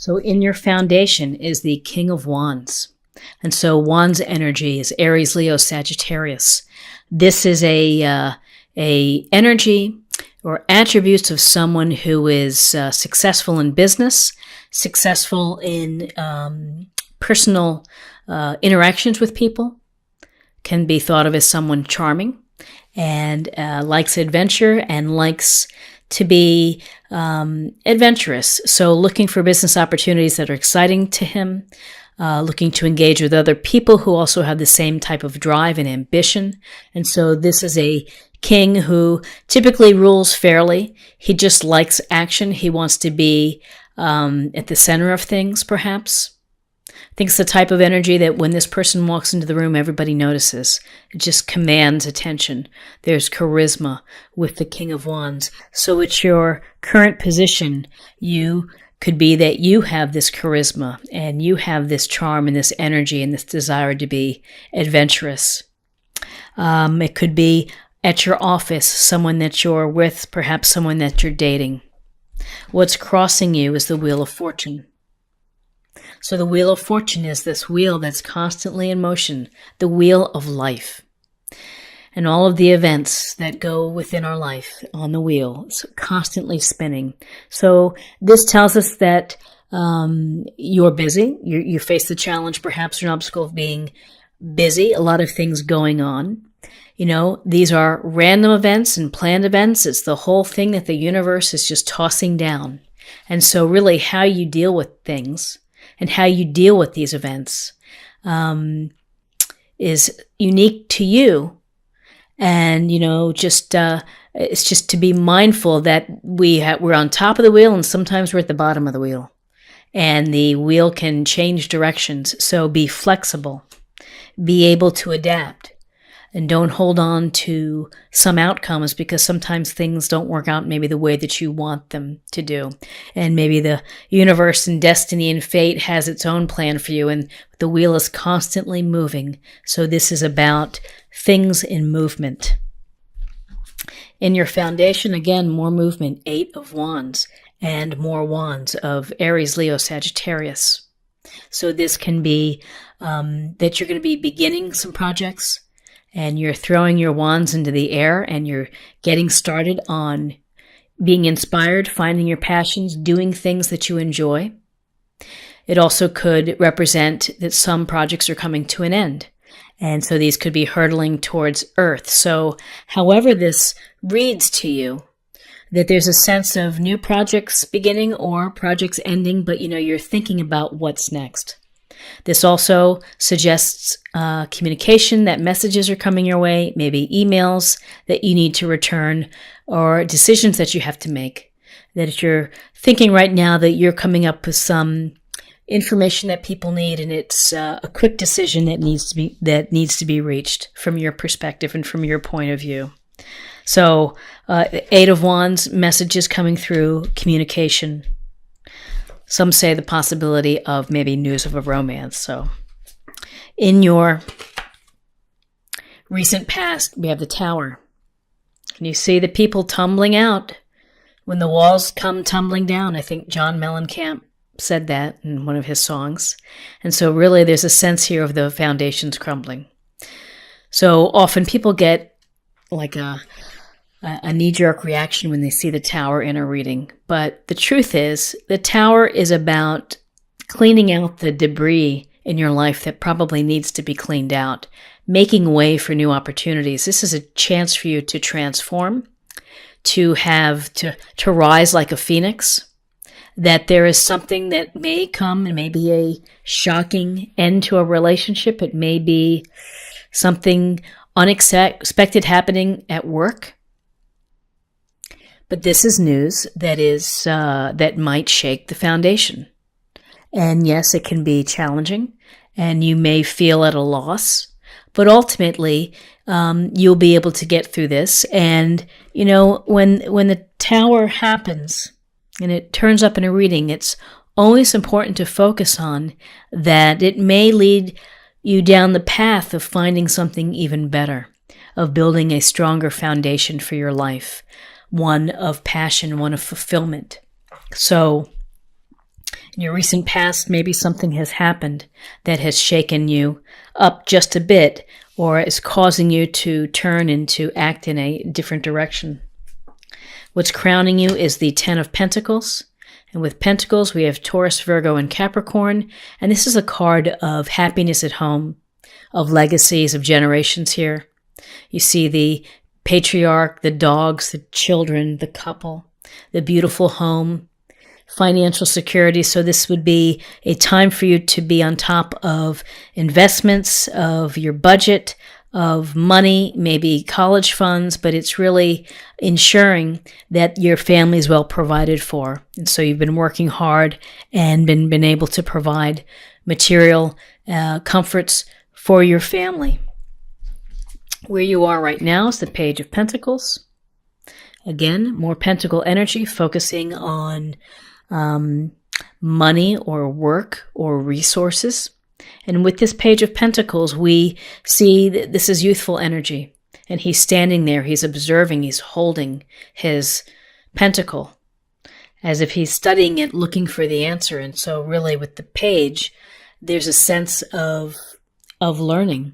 So in your foundation is the King of Wands. And so Wands energy is Aries, Leo, Sagittarius. This is a energy or attributes of someone who is successful in business, successful in personal interactions with people, can be thought of as someone charming, and likes adventure and likes to be adventurous. So looking for business opportunities that are exciting to him, looking to engage with other people who also have the same type of drive and ambition. And so this is a king who typically rules fairly. He just likes action. He wants to be at the center of things, perhaps. I think it's the type of energy that when this person walks into the room, everybody notices. It just commands attention. There's charisma with the King of Wands. So it's your current position. You could be that you have this charisma and you have this charm and this energy and this desire to be adventurous. It could be at your office, someone that you're with, perhaps someone that you're dating. What's crossing you is the Wheel of Fortune. So the Wheel of Fortune is this wheel that's constantly in motion, the wheel of life. And all of the events that go within our life on the wheel is constantly spinning. So this tells us that you're busy. You face the challenge, perhaps an obstacle of being busy, a lot of things going on. You know, these are random events and planned events. It's the whole thing that the universe is just tossing down. And so really how you deal with things and how you deal with these events is unique to you. And, you know, it's just to be mindful that we're on top of the wheel and sometimes we're at the bottom of the wheel. And the wheel can change directions. So be flexible. Be able to adapt. And don't hold on to some outcomes because sometimes things don't work out maybe the way that you want them to do. And maybe the universe and destiny and fate has its own plan for you, and the wheel is constantly moving. So this is about things in movement. In your foundation, again, more movement, 8 of Wands, and more wands of Aries, Leo, Sagittarius. So this can be that you're going to be beginning some projects, and you're throwing your wands into the air and you're getting started on being inspired, finding your passions, doing things that you enjoy. It also could represent that some projects are coming to an end. And so these could be hurtling towards earth. So however this reads to you, that there's a sense of new projects beginning or projects ending, but you're thinking about what's next. This also suggests communication, that messages are coming your way, maybe emails that you need to return or decisions that you have to make. That if you're thinking right now that you're coming up with some information that people need and it's a quick decision that needs to be reached from your perspective and from your point of view. So 8 of Wands, messages coming through, communication. Some say the possibility of maybe news of a romance. So in your recent past, we have the Tower. And you see the people tumbling out when the walls come tumbling down. I think John Mellencamp said that in one of his songs. And so really there's a sense here of the foundations crumbling. So often people get like a knee-jerk reaction when they see the Tower in a reading. But the truth is, the Tower is about cleaning out the debris in your life that probably needs to be cleaned out, making way for new opportunities. This is a chance for you to transform, to rise like a phoenix, that there is something that may come and may be a shocking end to a relationship. It may be something unexpected happening at work. But this is news that might shake the foundation. And yes, it can be challenging, and you may feel at a loss, but ultimately, you'll be able to get through this. And, when the Tower happens and it turns up in a reading, it's always important to focus on that it may lead you down the path of finding something even better, of building a stronger foundation for your life. One of passion, one of fulfillment. So In your recent past, maybe something has happened that has shaken you up just a bit or is causing you to turn and to act in a different direction. What's crowning you is the Ten of Pentacles. And with Pentacles, we have Taurus, Virgo, and Capricorn. And this is a card of happiness at home, of legacies, of generations here. You see the patriarch, the dogs, the children, the couple, the beautiful home, financial security. So this would be a time for you to be on top of investments, of your budget, of money, maybe college funds, but it's really ensuring that your family is well provided for. And so you've been working hard and been able to provide material comforts for your family. Where you are right now is the Page of Pentacles. Again, more pentacle energy, focusing on money or work or resources. And with this Page of Pentacles, we see that this is youthful energy. And he's standing there, he's observing, he's holding his pentacle as if he's studying it, looking for the answer. And so really with the page, there's a sense of learning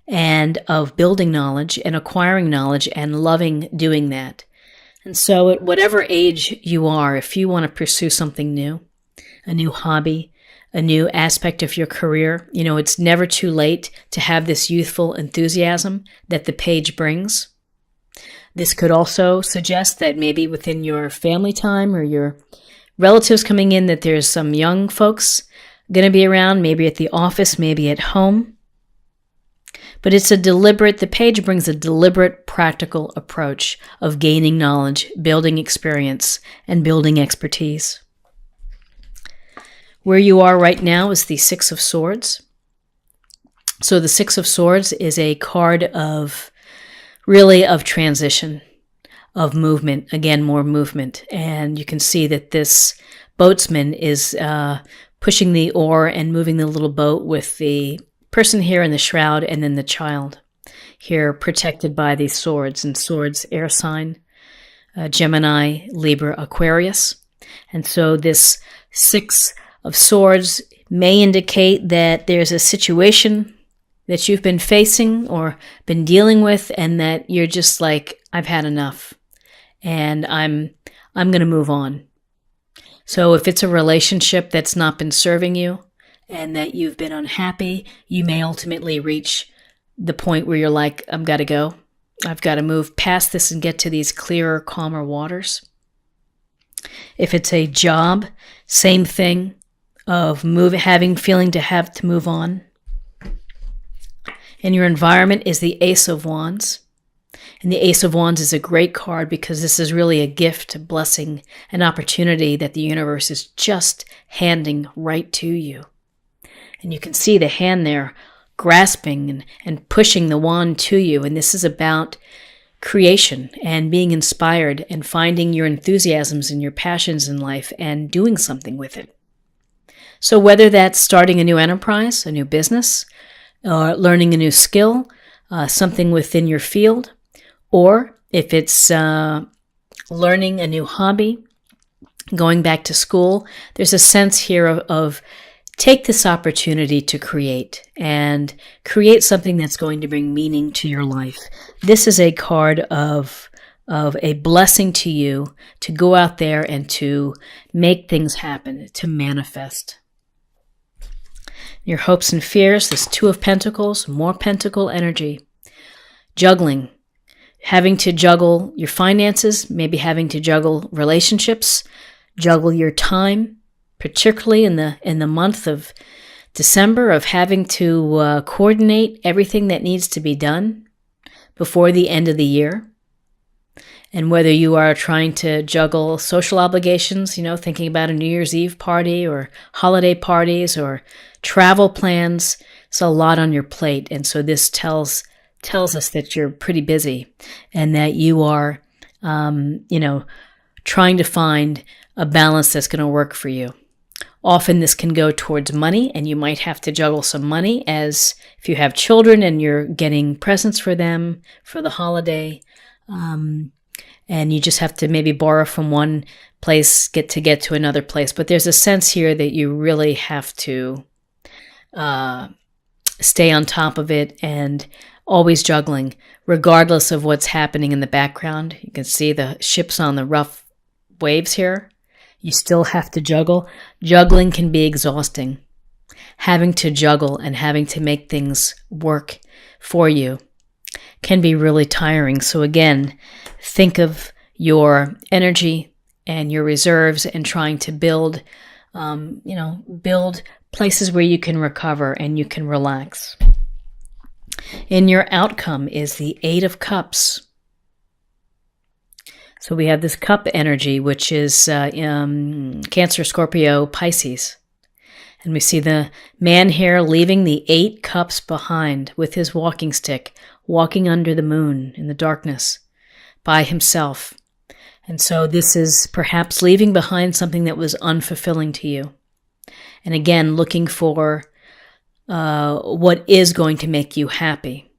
and of building knowledge and acquiring knowledge and loving doing that. And so at whatever age you are, if you want to pursue something new, a new hobby, a new aspect of your career, it's never too late to have this youthful enthusiasm that the page brings. This could also suggest that maybe within your family time or your relatives coming in, that there's some young folks going to be around, maybe at the office, maybe at home. But the page brings a deliberate, practical approach of gaining knowledge, building experience, and building expertise. Where you are right now is the Six of Swords. So the Six of Swords is a card of transition, of movement, again, more movement. And you can see that this boatsman is pushing the oar and moving the little boat with the person here in the shroud and then the child here protected by these swords. And swords, air sign, Gemini, Libra, Aquarius. And so this Six of Swords may indicate that there's a situation that you've been facing or been dealing with and that you're just like, I've had enough and I'm going to move on. So if it's a relationship that's not been serving you and that you've been unhappy, you may ultimately reach the point where you're like, I've got to go. I've got to move past this and get to these clearer, calmer waters. If it's a job, same thing of feeling to have to move on. And your environment is the Ace of Wands. And the Ace of Wands is a great card because this is really a gift, a blessing, an opportunity that the universe is just handing right to you. And you can see the hand there grasping and pushing the wand to you. And this is about creation and being inspired and finding your enthusiasms and your passions in life and doing something with it. So whether that's starting a new enterprise, a new business, or learning a new skill, something within your field, or if it's learning a new hobby, going back to school, there's a sense here of take this opportunity to create and create something that's going to bring meaning to your life. This is a card of a blessing to you to go out there and to make things happen, to manifest. Your hopes and fears, this Two of Pentacles, more pentacle energy. Juggling, having to juggle your finances, maybe having to juggle relationships, juggle your time, particularly in the month of December, of having to coordinate everything that needs to be done before the end of the year. And whether you are trying to juggle social obligations, thinking about a New Year's Eve party or holiday parties or travel plans, it's a lot on your plate. And so this tells us that you're pretty busy and that you are, trying to find a balance that's going to work for you. Often this can go towards money, and you might have to juggle some money as if you have children and you're getting presents for them for the holiday. and you just have to maybe borrow from one place get to another place. But there's a sense here that you really have to stay on top of it and always juggling, regardless of what's happening in the background. You can see the ships on the rough waves here. You still have to juggle. Juggling can be exhausting. Having to juggle and having to make things work for you can be really tiring. So again, think of your energy and your reserves and trying to build places where you can recover and you can relax. And your outcome is the Eight of Cups. So we have this cup energy, which is Cancer, Scorpio, Pisces. And we see the man here leaving the 8 cups behind with his walking stick, walking under the moon in the darkness by himself. And so this is perhaps leaving behind something that was unfulfilling to you. And again, looking for what is going to make you happy.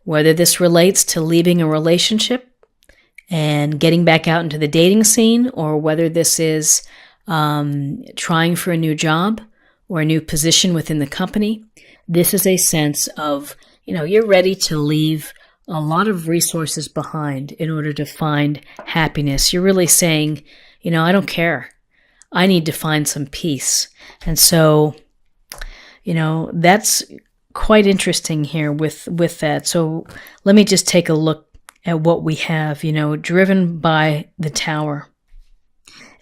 Whether this relates to leaving a relationship and getting back out into the dating scene, or whether this is trying for a new job or a new position within the company, this is a sense of, you're ready to leave a lot of resources behind in order to find happiness. You're really saying, I don't care. I need to find some peace. And so, that's quite interesting here with that. So let me just take a look at what we have, driven by the Tower.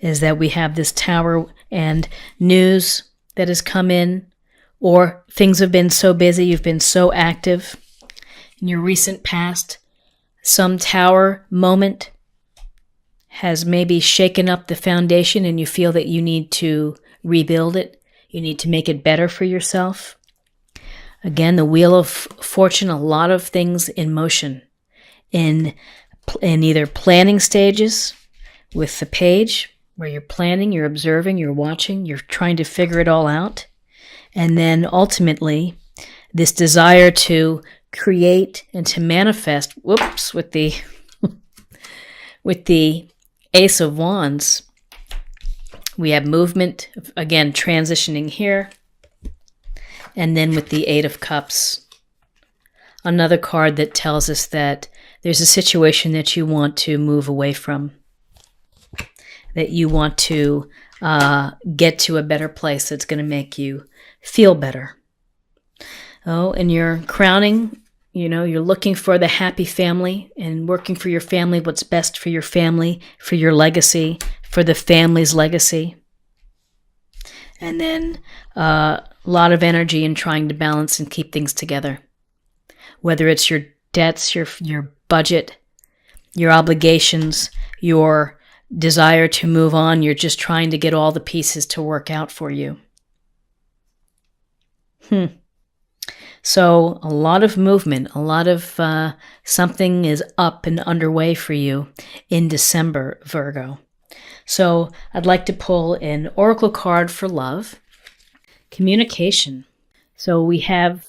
Is that we have this Tower and news that has come in, or things have been so busy, you've been so active in your recent past. Some Tower moment has maybe shaken up the foundation and you feel that you need to rebuild it. You need to make it better for yourself. Again, the Wheel of Fortune, a lot of things in motion in either planning stages with the Page, where you're planning, you're observing, you're watching, you're trying to figure it all out. And then ultimately, this desire to create and to manifest, with the with the Ace of Wands, we have movement, again, transitioning here. And then with the Eight of Cups, another card that tells us that there's a situation that you want to move away from, that you want to get to a better place that's going to make you feel better. Oh, and you're crowning, you're looking for the happy family and working for your family, what's best for your family, for your legacy, for the family's legacy. And then a lot of energy in trying to balance and keep things together. Whether it's your debts, your budget, your obligations, your desire to move on, you're just trying to get all the pieces to work out for you. So a lot of movement, a lot of something is up and underway for you in December, Virgo. So I'd like to pull an oracle card for love. Communication. So we have,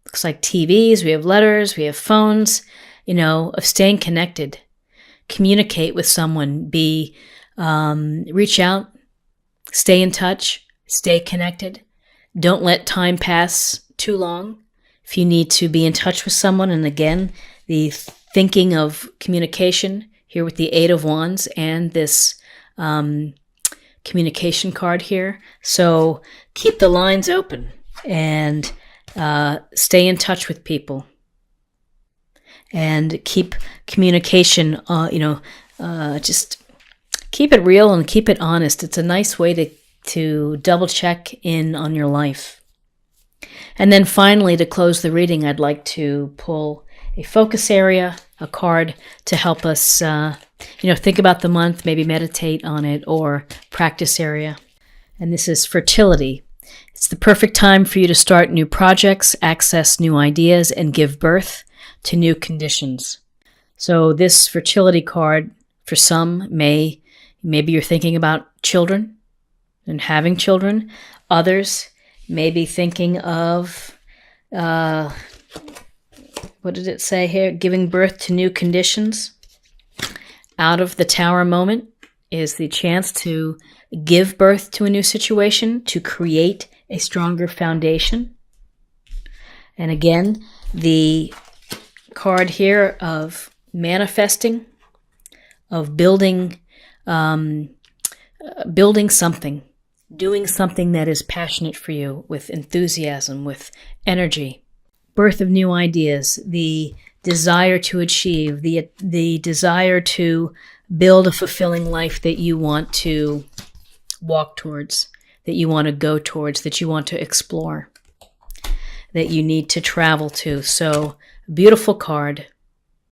looks like TVs, we have letters, we have phones, of staying connected. Communicate with someone, reach out, stay in touch, stay connected. Don't let time pass too long. If you need to be in touch with someone, and again, the thinking of communication here with the Eight of Wands and this communication card here. So keep the lines open and stay in touch with people. And keep communication, just keep it real and keep it honest. It's a nice way to double check in on your life. And then finally, to close the reading, I'd like to pull a focus area, a card to help us, think about the month, maybe meditate on it, or practice area. And this is fertility. It's the perfect time for you to start new projects, access new ideas, and give birth to new conditions. So this fertility card, for some, maybe you're thinking about children and having children. Others may be thinking of, what did it say here? Giving birth to new conditions. out of the Tower moment is the chance to give birth to a new situation, to create a stronger foundation. And again, the card here of manifesting, of building something, doing something that is passionate for you with enthusiasm, with energy. Birth of new ideas, the desire to achieve, the desire to build a fulfilling life that you want to walk towards, that you want to go towards, that you want to explore, that you need to travel to. So, beautiful card.